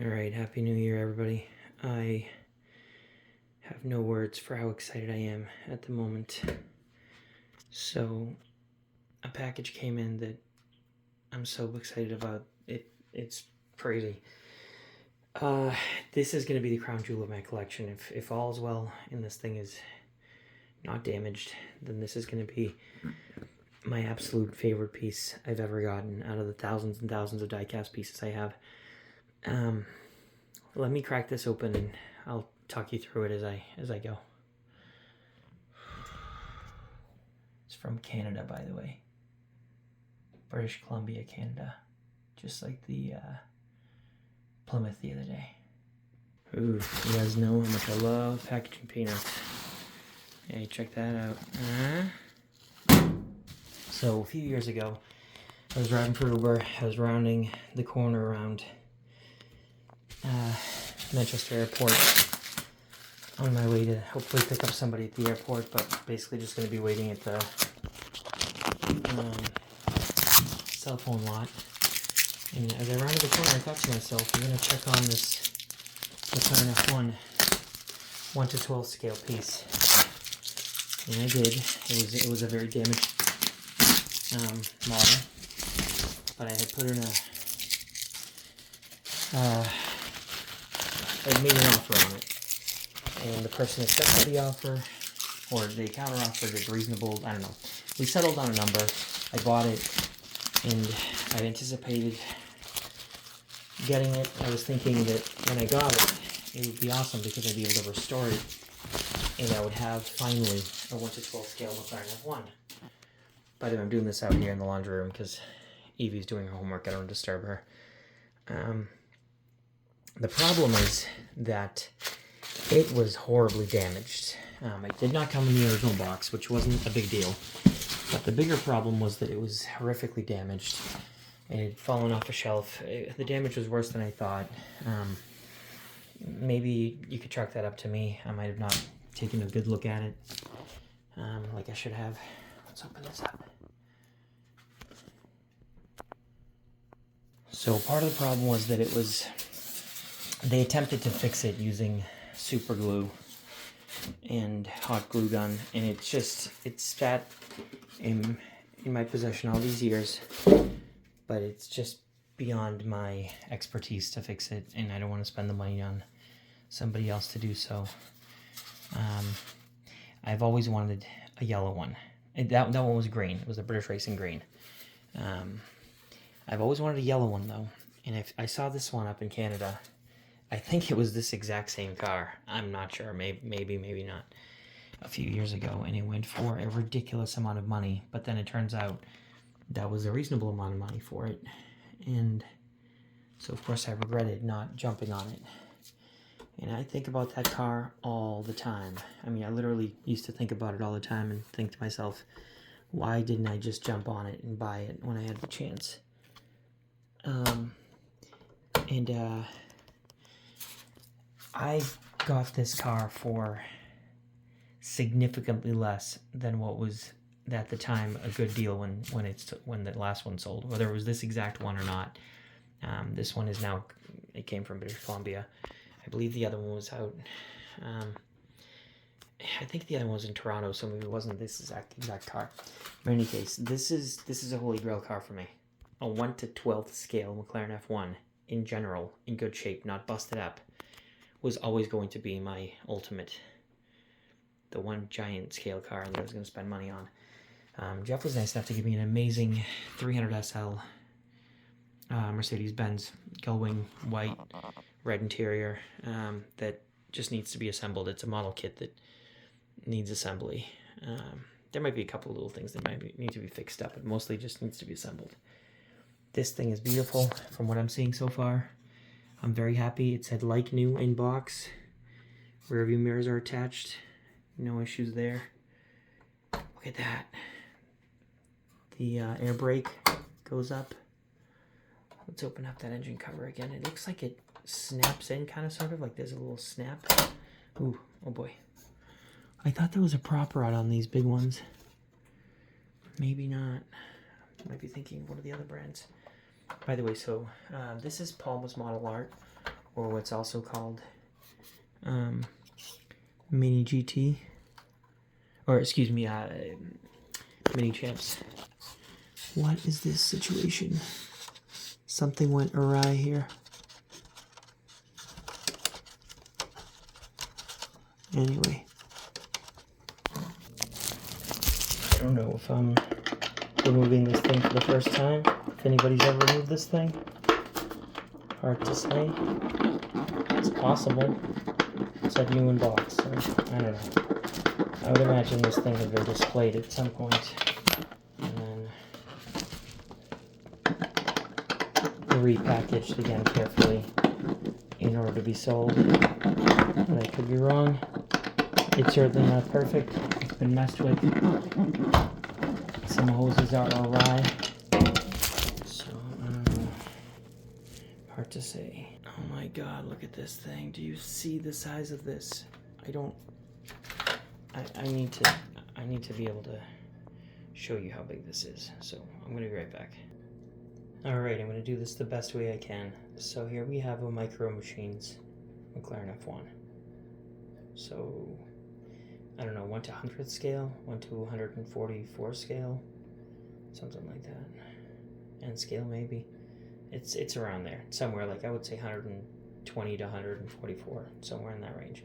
Alright, Happy New Year, everybody. I have no words for how excited I am at the moment. So, a package came in that I'm so excited about. It's crazy. This is going to be the crown jewel of my collection. If all is well and this thing is not damaged, then this is going to be my absolute favorite piece I've ever gotten out of the thousands and thousands of diecast pieces I have. Let me crack this open and I'll talk you through it as I go. It's from Canada, by the way. British Columbia, Canada. Just like the Plymouth the other day. Ooh, you guys know how much I love packaging peanuts. Hey, check that out. So a few years ago, I was driving for Uber. I was rounding the corner around Manchester Airport on my way to hopefully pick up somebody at the airport, but basically just going to be waiting at the cell phone lot. And as I rounded the corner, I thought to myself, I'm going to check on this McLaren F1 1 to 12 scale piece. And I did. It was a very damaged model, but I had put in I made an offer on it, and the person accepted the offer, or they counter-offered it reasonable, I don't know. We settled on a number, I bought it, and I anticipated getting it. I was thinking that when I got it, it would be awesome because I'd be able to restore it, and I would have, finally, a 1 to 12 scale McLaren F1. By the way, I'm doing this out here in the laundry room because Evie's doing her homework. I don't disturb her. The problem is that it was horribly damaged. It did not come in the original box, which wasn't a big deal. But the bigger problem was that it was horrifically damaged. It had fallen off a shelf. The damage was worse than I thought. Maybe you could chalk that up to me. I might have not taken a good look at it like I should have. Let's open this up. So part of the problem was that they attempted to fix it using super glue and hot glue gun, and it's sat in my possession all these years, but it's just beyond my expertise to fix it, and I don't want to spend the money on somebody else to do so. I've always wanted a yellow one. That one was green. It was a British Racing green. I've always wanted a yellow one, though, and if I saw this one up in Canada, I think it was this exact same car. I'm not sure. Maybe not. A few years ago, and it went for a ridiculous amount of money, but then it turns out that was a reasonable amount of money for it, and so of course I regretted not jumping on it. And I think about that car all the time. I mean, I literally used to think about it all the time and think to myself, why didn't I just jump on it and buy it when I had the chance? I got this car for significantly less than what was at the time a good deal when the last one sold, whether it was this exact one or not. This one is now, it came from British Columbia. I believe the other one was out. I think the other one was in Toronto, so maybe it wasn't this exact car. But in any case, this is a holy grail car for me. A 1 to 12th scale McLaren F1 in general, in good shape, not busted up, was always going to be my ultimate. The one giant scale car that I was going to spend money on. Jeff was nice enough to give me an amazing 300 SL Mercedes-Benz Gullwing white, red interior that just needs to be assembled. It's a model kit that needs assembly. There might be a couple of little things that might need to be fixed up, but mostly just needs to be assembled. This thing is beautiful from what I'm seeing so far. I'm very happy. It said like new in box. Rear view mirrors are attached. No issues there. Look at that. The air brake goes up. Let's open up that engine cover again. It looks like it snaps in, kind of, sort of, like there's a little snap. Ooh, oh boy. I thought there was a prop rod on these big ones. Maybe not. Might be thinking, what are the other brands? By the way, so this is Palma's model art. or what's also called Mini GT, or excuse me, MiniChamps. What is this situation? Something went awry here. Anyway, I don't know if I'm removing this thing for the first time. If anybody's ever removed this thing, hard to say. It's possible. It's said new in box, so I don't know. I would imagine this thing had been displayed at some point and then repackaged again carefully in order to be sold. But I could be wrong. It's certainly not perfect. It's been messed with. Some hoses are awry. So, hard to say. Oh my god, look at this thing. Do you see the size of this? I need to be able to show you how big this is. So, I'm going to be right back. Alright, I'm going to do this the best way I can. So here we have a Micro Machines McLaren F1. So, I don't know, 1 to 100th scale, 1 to 144 scale, something like that. And scale maybe. It's around there, somewhere like I would say 120 to 144, somewhere in that range.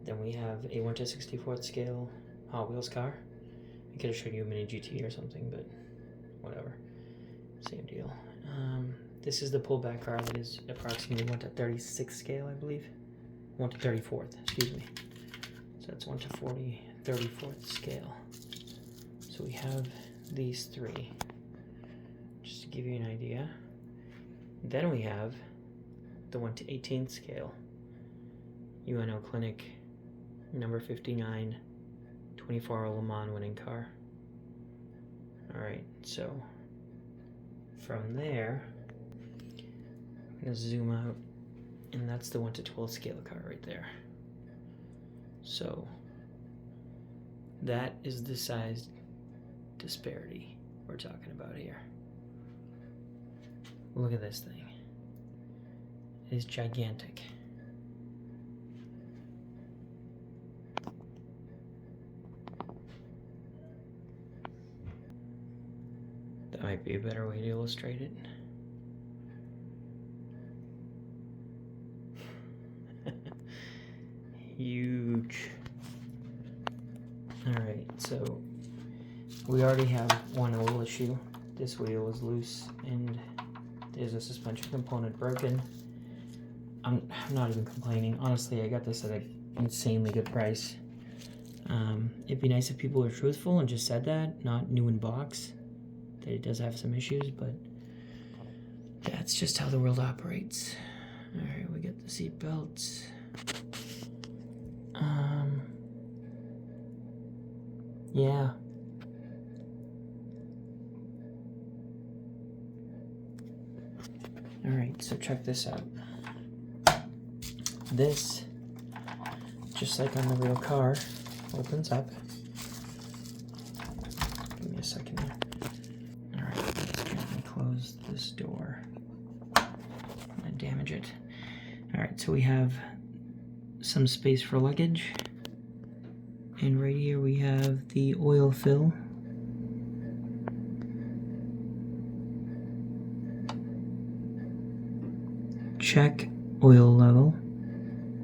Then we have a 1 to 64th scale Hot Wheels car. I could have showed you a Mini GT or something, but whatever, same deal. This is the pullback car that is approximately 1 to 36th scale, I believe. 1 to 34th, excuse me. So that's 1 to 34th scale. So we have these three, just to give you an idea. Then we have the 1 to 18th scale UNO Clinic number 59 24-hour Le Mans winning car. Alright, so from there, I'm going to zoom out, and that's the 1 to 12th scale car right there. So that is the size disparity we're talking about here. Look at this thing. It is gigantic. That might be a better way to illustrate it. Huge. Alright, so we already have one little issue. This wheel is loose and there's a suspension component broken. I'm not even complaining. Honestly, I got this at an insanely good price. It'd be nice if people were truthful and just said that, not new in box, that it does have some issues, but that's just how the world operates. Alright, we got the seat belts. Yeah. Alright, so check this out. This, just like on the real car, opens up. Give me a second here. Alright, let's gently close this door. I'm gonna damage it. Alright, so we have some space for luggage. And right here we have the oil fill. Check oil level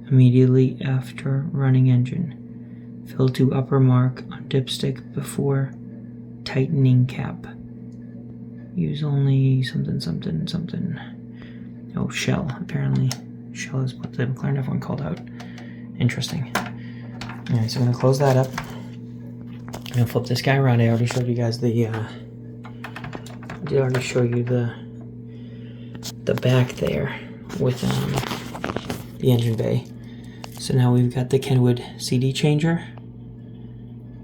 immediately after running engine. Fill to upper mark on dipstick before tightening cap. Use only something. Oh, shell. Apparently shell is what the McLaren F1 called out. Interesting. Alright, so I'm going to close that up. I'm going to flip this guy around. I already showed you guys the back there with the engine bay. So now we've got the Kenwood CD changer,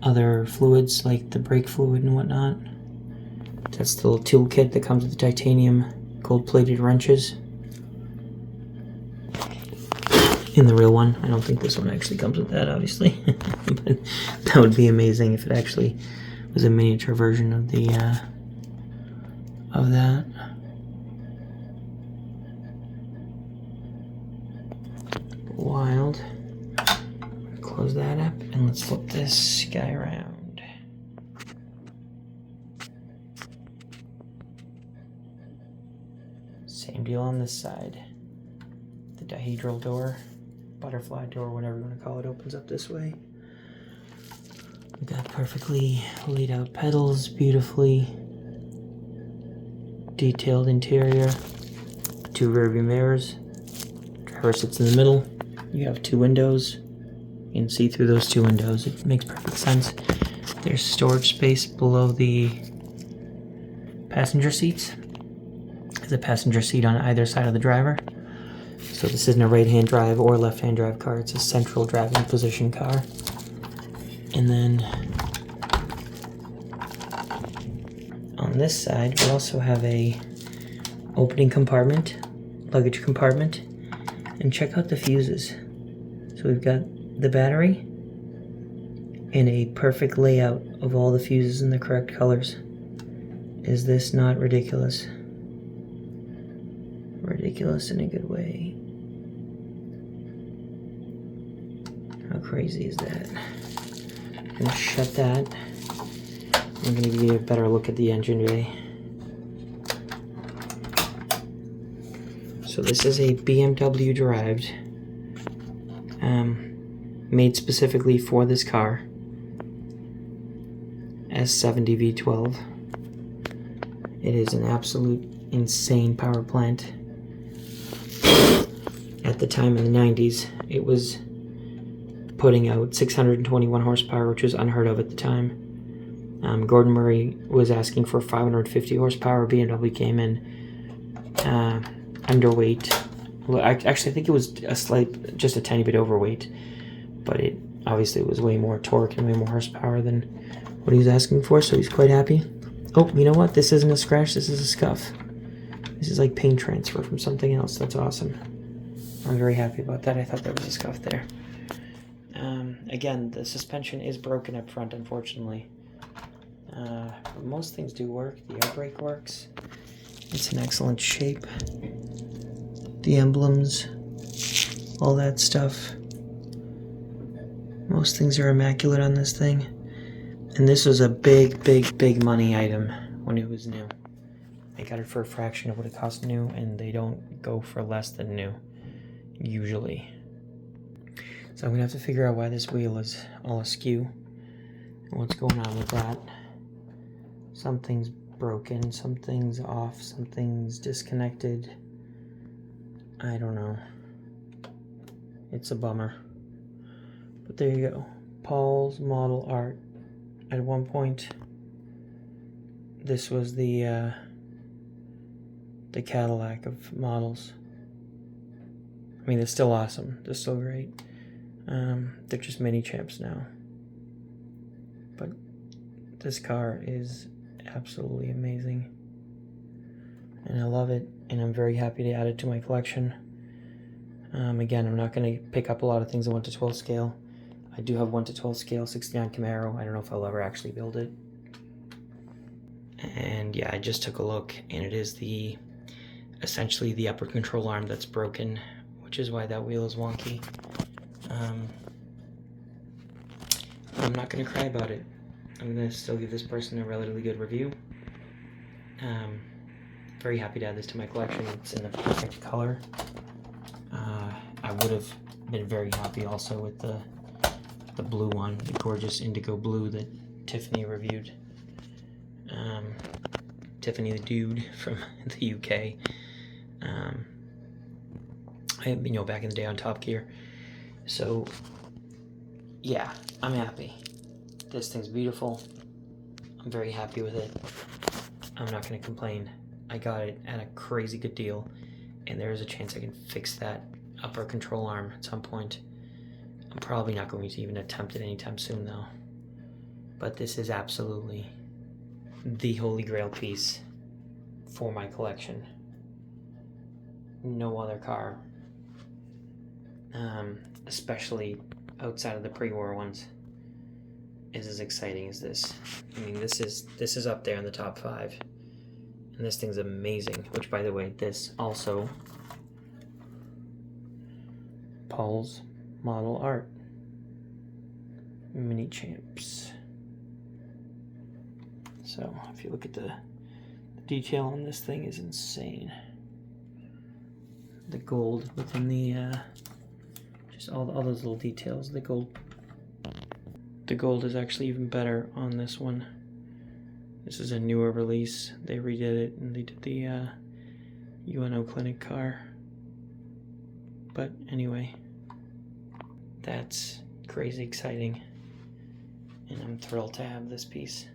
other fluids like the brake fluid and whatnot. That's the little tool kit that comes with the titanium gold-plated wrenches. In the real one, I don't think this one actually comes with that, obviously, but that would be amazing if it actually was a miniature version of the of that. wild. Close that up and let's flip this guy around. Same deal on this side. The dihedral door, butterfly door, whatever you want to call it, opens up this way. We got perfectly laid out pedals, beautifully detailed interior, 2 rearview mirrors. Driver sits in the middle. You have 2 windows. You can see through those 2 windows. It makes perfect sense. There's storage space below the passenger seats. There's a passenger seat on either side of the driver. So this isn't a right-hand drive or left-hand drive car. It's a central driving position car. And then on this side, we also have a opening compartment, luggage compartment, and check out the fuses. So we've got the battery and a perfect layout of all the fuses in the correct colors. Is this not ridiculous? Ridiculous in a good way. How crazy is that? I'm gonna shut that. I'm gonna give you a better look at the engine bay. So this is a BMW derived, made specifically for this car, S70 V12. It is an absolute insane power plant. At the time in the 90s, it was putting out 621 horsepower, which was unheard of at the time. Gordon Murray was asking for 550 horsepower. BMW came in underweight. Well, actually, I think it was just a tiny bit overweight, but it obviously was way more torque and way more horsepower than what he was asking for, so he's quite happy. Oh, you know what? This isn't a scratch, this is a scuff. This is like paint transfer from something else. That's awesome. I'm very happy about that. I thought there was a scuff there. Again, the suspension is broken up front, unfortunately. But most things do work. The air brake works. It's in excellent shape. The emblems, all that stuff. Most things are immaculate on this thing. And this was a big money item when it was new. I got it for a fraction of what it cost new, and they don't go for less than new, usually. So I'm gonna have to figure out why this wheel is all askew and what's going on with that. Something's broken, something's off, something's disconnected. I don't know. It's a bummer. But there you go. Paul's Model Art. At one point, this was the Cadillac of models. I mean, they're still awesome. They're still great. They're just MiniChamps now. But this car is absolutely amazing. And I love it. And I'm very happy to add it to my collection. Again, I'm not going to pick up a lot of things in 1:12 scale. I do have 1:12 scale 69 Camaro. I don't know if I'll ever actually build it. And yeah, I just took a look, and it is essentially the upper control arm that's broken, which is why that wheel is wonky. I'm not going to cry about it. I'm going to still give this person a relatively good review. Very happy to add this to my collection. It's in the perfect color. I would have been very happy also with the blue one, the gorgeous indigo blue that Tiffany reviewed. Tiffany the dude from the UK. Back in the day on Top Gear. So, yeah, I'm happy. This thing's beautiful. I'm very happy with it. I'm not going to complain. I got it at a crazy good deal, and there is a chance I can fix that upper control arm at some point. I'm probably not going to even attempt it anytime soon, though. But this is absolutely the holy grail piece for my collection. No other car, especially outside of the pre-war ones, is as exciting as this. I mean, this is up there in the top 5, and this thing's amazing. Which, by the way, this also Paul's model art. MiniChamps. So if you look at the detail on this thing is insane. The gold within the just all those little details. The gold is actually even better on this one. This is a newer release. They redid it and they did the UNO Clinic car. But anyway, that's crazy exciting, and I'm thrilled to have this piece.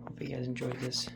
Hope you guys enjoyed this.